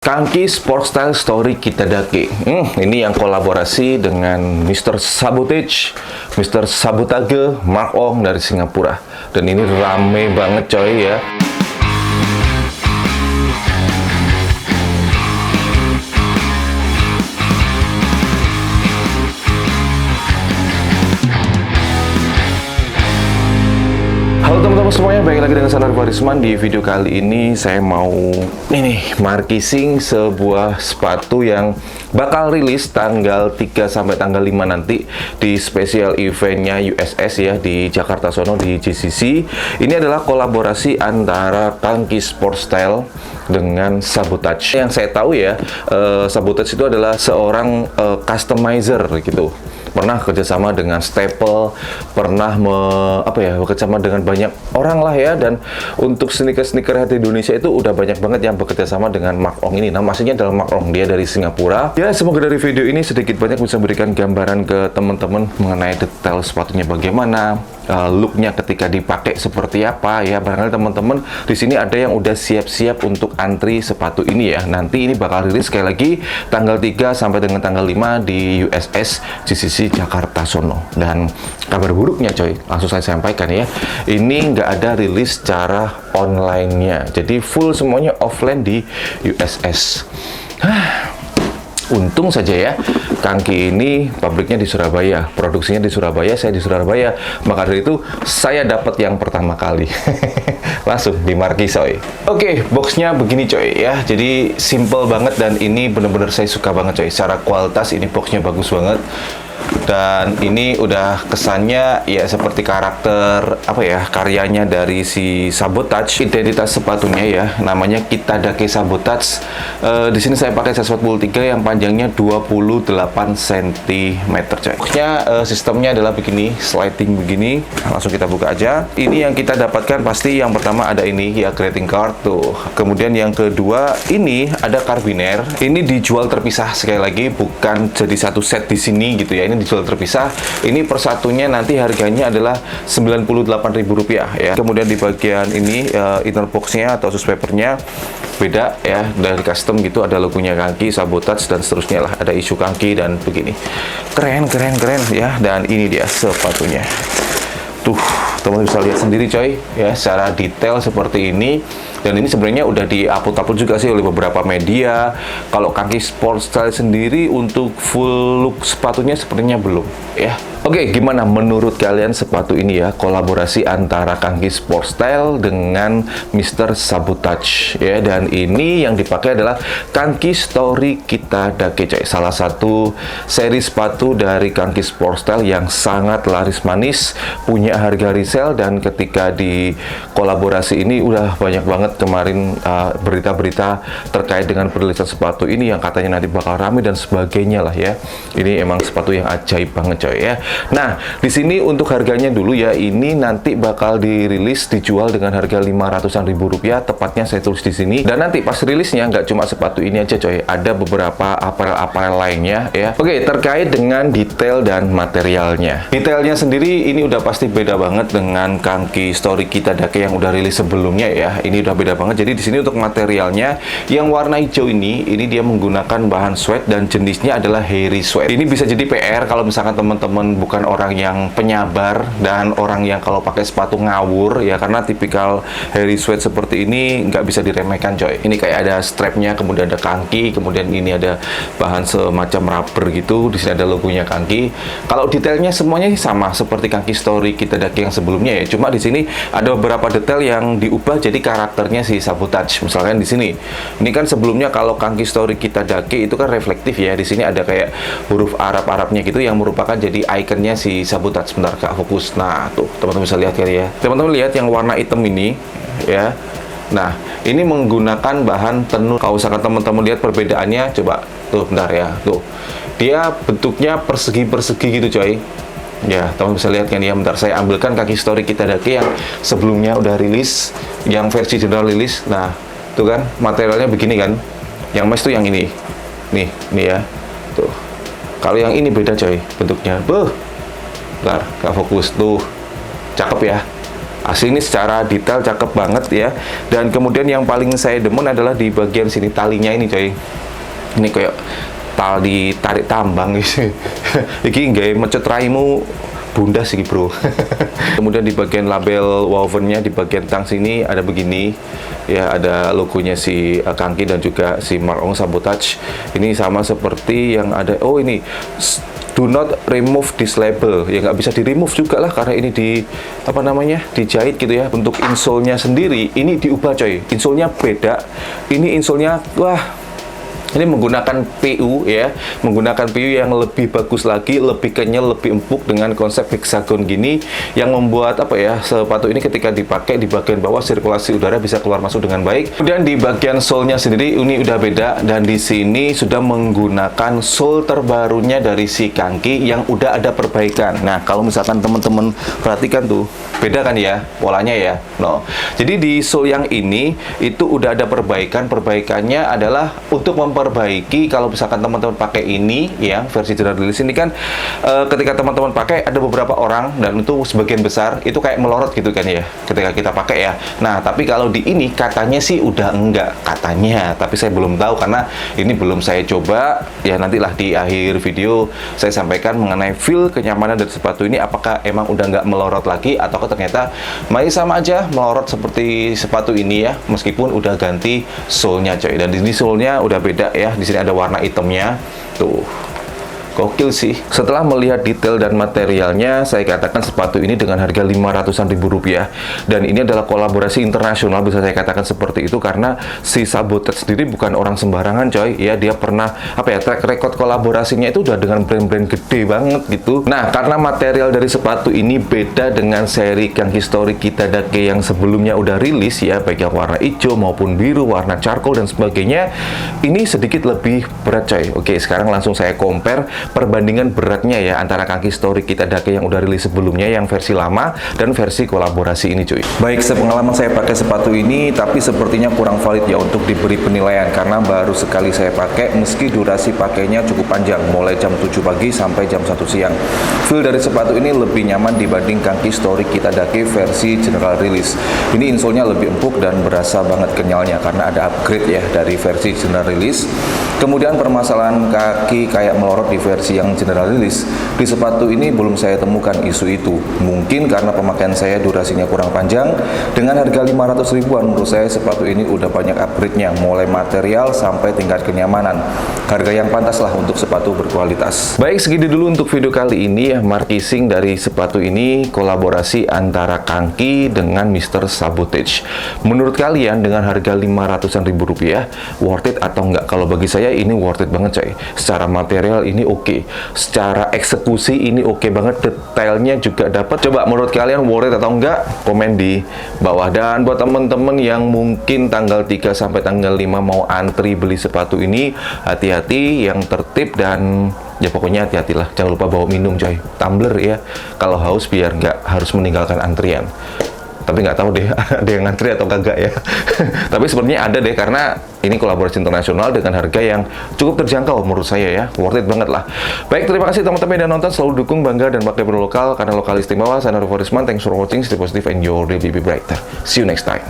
Kangki Sport Style Story Kitadake. Ini yang kolaborasi dengan Mr. Sabotage, Mr. Sabotage, Mark Ong dari Singapura. Dan ini rame banget coy ya. Halo teman-teman semuanya, balik lagi dengan Sanar Farisman. Di video kali ini saya mau markising sebuah sepatu yang bakal rilis tanggal 3 sampai tanggal 5 nanti di special eventnya USS ya di Jakarta sono di JCC. Ini adalah kolaborasi antara Kangki Sport Style dengan Sabotage. Yang saya tahu ya, Sabotage itu adalah seorang customizer gitu. Pernah kerjasama dengan Staple, pernah bekerjasama dengan banyak orang lah ya. Dan untuk sneaker-sneaker di Indonesia itu udah banyak banget yang bekerjasama dengan Mark Ong ini. Nah, maksudnya adalah Mark Ong, dia dari Singapura. Ya, semoga dari video ini sedikit banyak bisa memberikan gambaran ke teman-teman mengenai detail sepatunya bagaimana, looknya ketika dipakai seperti apa ya. Barangkali teman-teman di sini ada yang udah siap-siap untuk antri sepatu ini ya. Nanti ini bakal rilis sekali lagi tanggal 3 sampai dengan tanggal 5 di USS JCC Jakarta sono. Dan kabar buruknya coy, langsung saya sampaikan ya, ini nggak ada rilis secara online-nya, jadi full semuanya offline di USS. Untung saja ya, Kangki ini pabriknya di Surabaya, produksinya di Surabaya, saya di Surabaya. Maka dari itu, saya dapat yang pertama kali. Langsung dimarkis coy. Oke, boxnya begini coy ya. Jadi simple banget dan ini bener-bener saya suka banget coy. Secara kualitas ini boxnya bagus banget. Dan ini udah kesannya ya seperti karakter karyanya dari si Sabotage. Identitas sepatunya ya namanya Kitadake Sabotage. Di sini saya pakai size 43 yang panjangnya 28 cm coy. Boxnya sistemnya adalah begini, sliding begini. Nah, langsung kita buka aja. Ini yang kita dapatkan pasti yang pertama ada ini ya, greeting card tuh. Kemudian yang kedua ini ada karabiner. Ini dijual terpisah sekali lagi, bukan jadi satu set di sini gitu ya. Ini dijual terpisah. Ini persatunya nanti harganya adalah Rp98.000 ya. Kemudian di bagian ini inner boxnya atau sus papernya beda ya, dari custom gitu, ada logonya Kangki, Sabotage dan seterusnya lah, ada isu Kangki dan begini. Keren ya. Dan ini dia sepatunya. Tuh, teman-teman bisa lihat sendiri coy ya, secara detail seperti ini. Dan ini sebenarnya udah di-upload juga sih oleh beberapa media. Kalau Kangki Sport Style sendiri untuk full look sepatunya sepertinya belum ya. Oke, gimana menurut kalian sepatu ini ya, kolaborasi antara Kangki Sport Style dengan Mr. Sabotage ya. Dan ini yang dipakai adalah Kangki Story Kitadake coy, salah satu seri sepatu dari Kangki Sport Style yang sangat laris manis, punya harga resell. Dan ketika di kolaborasi ini udah banyak banget kemarin berita-berita terkait dengan perilisan sepatu ini yang katanya nanti bakal rame dan sebagainya lah ya. Ini emang sepatu yang ajaib banget coy ya. Nah, di sini untuk harganya dulu ya, ini nanti bakal dirilis dijual dengan harga Rp500.000, tepatnya saya tulis di sini. Dan nanti pas rilisnya nggak cuma sepatu ini aja coy, ada beberapa apparel lainnya ya. Oke, terkait dengan detail dan materialnya. Detailnya sendiri ini udah pasti beda banget dengan Kangki Story Kitadake yang udah rilis sebelumnya ya. Ini udah beda banget. Jadi di sini untuk materialnya yang warna hijau ini dia menggunakan bahan sweat dan jenisnya adalah hairy sweat. Ini bisa jadi PR kalau misalkan teman-teman bukan orang yang penyabar dan orang yang kalau pakai sepatu ngawur ya, karena tipikal hairy sweat seperti ini nggak bisa diremehkan coy. Ini kayak ada strapnya, kemudian ada Kangki, kemudian ini ada bahan semacam rubber gitu. Di sini ada logonya Kangki. Kalau detailnya semuanya sama seperti Kangki Story Kitadake yang sebelumnya ya. Cuma di sini ada beberapa detail yang diubah jadi karakternya si Sabotage. Misalkan di sini, ini kan sebelumnya kalau Kangki Story Kitadake itu kan reflektif ya. Di sini ada kayak huruf Arab-Arabnya gitu yang merupakan jadi ikonnya si Sabotage. Sebentar Kak, fokus. Nah, tuh teman-teman bisa lihat kali ya. Teman-teman lihat yang warna hitam ini ya. Nah, ini menggunakan bahan tenun. Kalau misalkan teman-teman lihat perbedaannya, coba tuh bentar ya. Tuh. Dia bentuknya persegi-persegi gitu coy. Ya, teman bisa lihat kan ya. Bentar saya ambilkan Kangki Story Kitadake yang sebelumnya udah rilis, yang versi general rilis. Nah, tuh kan materialnya begini kan. Yang mas tuh yang ini. Nih ya. Tuh. Kalau yang ini beda coy bentuknya. Bentar, gak fokus tuh. Cakep ya. Asli ini secara detail cakep banget ya. Dan kemudian yang paling saya demen adalah di bagian sini talinya ini coy. Ini kayak tali tarik tambang gitu. Iki nggak mecet raimu bunda sih bro. Kemudian di bagian label wovennya di bagian tang sini ada begini ya, ada logonya si Kangki dan juga si Mark Ong Sabotage. Ini sama seperti yang ada, oh ini do not remove this label, ya nggak bisa di remove juga lah karena ini di apa namanya dijahit gitu ya. Untuk insole-nya sendiri ini diubah coy, insole-nya beda. Ini insole-nya wah, ini menggunakan PU ya, menggunakan PU yang lebih bagus lagi, lebih kenyal, lebih empuk dengan konsep hexagon gini yang membuat apa ya, sepatu ini ketika dipakai di bagian bawah sirkulasi udara bisa keluar masuk dengan baik. Kemudian di bagian sole-nya sendiri ini udah beda, dan di sini sudah menggunakan sole terbarunya dari si Kangki yang udah ada perbaikan. Nah, kalau misalkan teman-teman perhatikan tuh, beda kan ya polanya ya. No. Jadi di sole yang ini itu udah ada perbaikan. Perbaikannya adalah untuk memperbaiki kalau misalkan teman-teman pakai ini ya, versi general release ini kan ketika teman-teman pakai ada beberapa orang dan itu sebagian besar itu kayak melorot gitu kan ya ketika kita pakai ya. Nah, tapi kalau di ini katanya sih udah enggak katanya, tapi saya belum tahu karena ini belum saya coba ya. Nantilah di akhir video saya sampaikan mengenai feel kenyamanan dari sepatu ini, apakah emang udah nggak melorot lagi atau ternyata masih sama aja melorot seperti sepatu ini ya, meskipun udah ganti sole-nya coy. Dan di sini sole-nya udah beda ya, di sini ada warna hitamnya tuh. Gokil sih. Setelah melihat detail dan materialnya, saya katakan sepatu ini dengan harga 500-an ribu rupiah. Dan ini adalah kolaborasi internasional, bisa saya katakan seperti itu, karena si Sabotage sendiri bukan orang sembarangan coy. Ya, dia pernah, apa ya, track record kolaborasinya itu udah dengan brand-brand gede banget gitu. Nah, karena material dari sepatu ini beda dengan seri yang historik Kitadake yang sebelumnya udah rilis ya, baik yang warna hijau maupun biru, warna charcoal dan sebagainya, ini sedikit lebih berat coy. Oke, sekarang langsung saya compare perbandingan beratnya ya antara kaki historik Kitadake yang udah rilis sebelumnya, yang versi lama dan versi kolaborasi ini cuy. Baik, sepengalaman saya pakai sepatu ini, tapi sepertinya kurang valid ya untuk diberi penilaian karena baru sekali saya pakai, meski durasi pakainya cukup panjang, mulai jam 7 pagi sampai jam 1 siang. Feel dari sepatu ini lebih nyaman dibanding kaki historik Kitadake versi general release. Ini insole-nya lebih empuk dan berasa banget kenyalnya karena ada upgrade ya dari versi general release. Kemudian permasalahan kaki kayak melorot di versi yang general release, di sepatu ini belum saya temukan isu itu. Mungkin karena pemakaian saya durasinya kurang panjang. Dengan harga 500 ribuan, menurut saya sepatu ini udah banyak upgrade-nya, mulai material sampai tingkat kenyamanan. Harga yang pantas lah untuk sepatu berkualitas. Baik, segini dulu untuk video kali ini ya, markising dari sepatu ini, kolaborasi antara Kangki dengan Mr. Sabotage. Menurut kalian dengan harga 500-an ribu rupiah, worth it atau enggak? Kalau bagi saya ini worth it banget coy. Secara material ini oke, secara eksekusi ini oke banget, detailnya juga dapat. Coba menurut kalian worth it atau enggak? Komen di bawah. Dan buat temen-temen yang mungkin tanggal 3 sampai tanggal 5 mau antri beli sepatu ini, hati-hati, yang tertib, dan ya pokoknya hati-hatilah. Jangan lupa bawa minum coy, tumbler ya, kalau haus biar nggak harus meninggalkan antrian. Tapi nggak tahu deh ada yang ngantri atau kagak ya. Tapi sebenarnya ada deh, karena ini kolaborasi internasional dengan harga yang cukup terjangkau menurut saya ya, worth it banget lah. Baik, terima kasih teman-teman yang nonton, selalu dukung, bangga dan pakai produk lokal karena lokal istimewa. Saya Novi Farisman, thanks for watching, stay positive and your day will be brighter. See you next time.